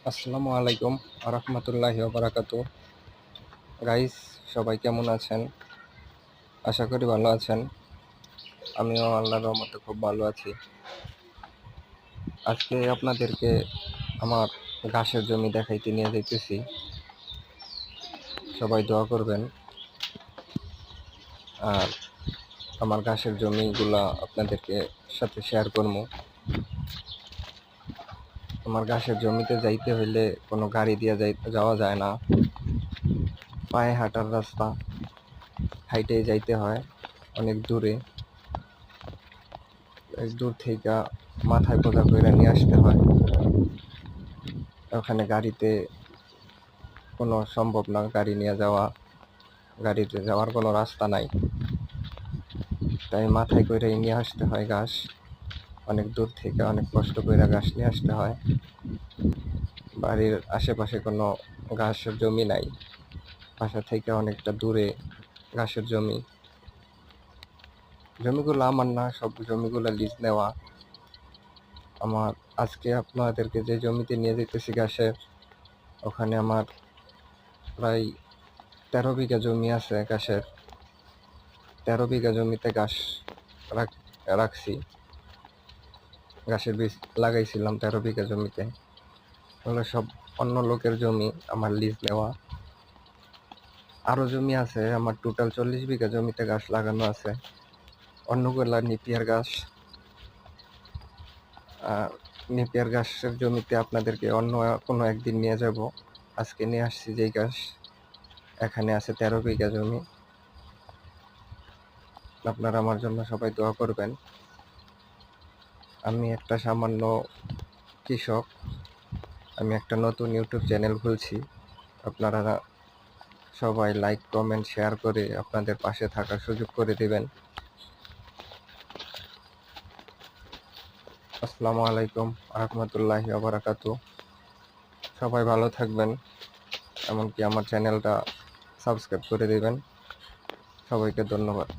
আসসালামু আলাইকুম আরহামতুল্লাহি ওবারাকাতু। গাইস, সবাই কেমন আছেন? আশা করি ভালো আছেন। আমিও আল্লাহর রহমতে খুব ভালো আছি। আজকে আপনাদেরকে আমার ঘাসের জমি দেখাইতে নিয়ে যাইতেছি। সবাই দোয়া করবেন। আর আমার ঘাসের জমিগুলা আপনাদেরকে সাথে শেয়ার করবো। আমার ঘাসের জমিতে যাইতে হইলে কোনো গাড়ি দিয়ে যাওয়া যায় না। পায়ে হাঁটার রাস্তা, হাইটেই যাইতে হয় অনেক দূরে। দূর থেকে মাথায় বোঝা করে নিয়ে আসতে হয়। ওখানে গাড়িতে কোনো সম্ভব না, গাড়ি নিয়ে যাওয়া, গাড়িতে যাওয়ার কোনো রাস্তা নাই। তাই মাথায় করে নিয়ে আসতে হয় ঘাস। অনেক দূর থেকে অনেক কষ্ট করে ঘাস নিয়ে আসতে হয়। বাড়ির আশেপাশে কোনো ঘাসের জমি নাই, বাসা থেকে অনেকটা দূরে ঘাসের জমি। জমিগুলো আমার না, সব জমিগুলো লিজ নেওয়া আমার। আজকে আপনাদেরকে যে জমিতে নিয়ে যেতেছি ঘাসের, ওখানে আমার প্রায় 13 বিঘা জমি আছে ঘাসের। 13 বিঘা জমিতে ঘাস রাখছি, ঘাসের বীজ লাগাইছিলাম 13 বিঘা জমিতে। ওগুলো সব অন্য লোকের জমি, আমার লিজ নেওয়া। আরো জমি আছে আমার, টোটাল 40 বিঘা জমিতে ঘাস লাগানো আছে। অন্যগুলা নেপিয়ার ঘাস। নেপিয়ার ঘাসের জমিতে আপনাদেরকে অন্য কোনো একদিন নিয়ে যাব। আজকে নিয়ে আসছি যেই ঘাস, এখানে আছে 13 বিঘা জমি। আপনারা আমার জন্য সবাই দোয়া করবেন। আমি একটা সামান্য কৃষক, আমি একটা নতুন ইউটিউব চ্যানেল খুলছি। আপনারা সবাই লাইক, কমেন্ট, শেয়ার করে আপনাদের পাশে থাকার সুযোগ করে দিবেন। আসসালামু আলাইকুম আরহামতুল্লাহি ওবারাকাতু। সবাই ভালো থাকবেন, এমনকি আমার চ্যানেলটা সাবস্ক্রাইব করে দিবেন। সবাইকে ধন্যবাদ।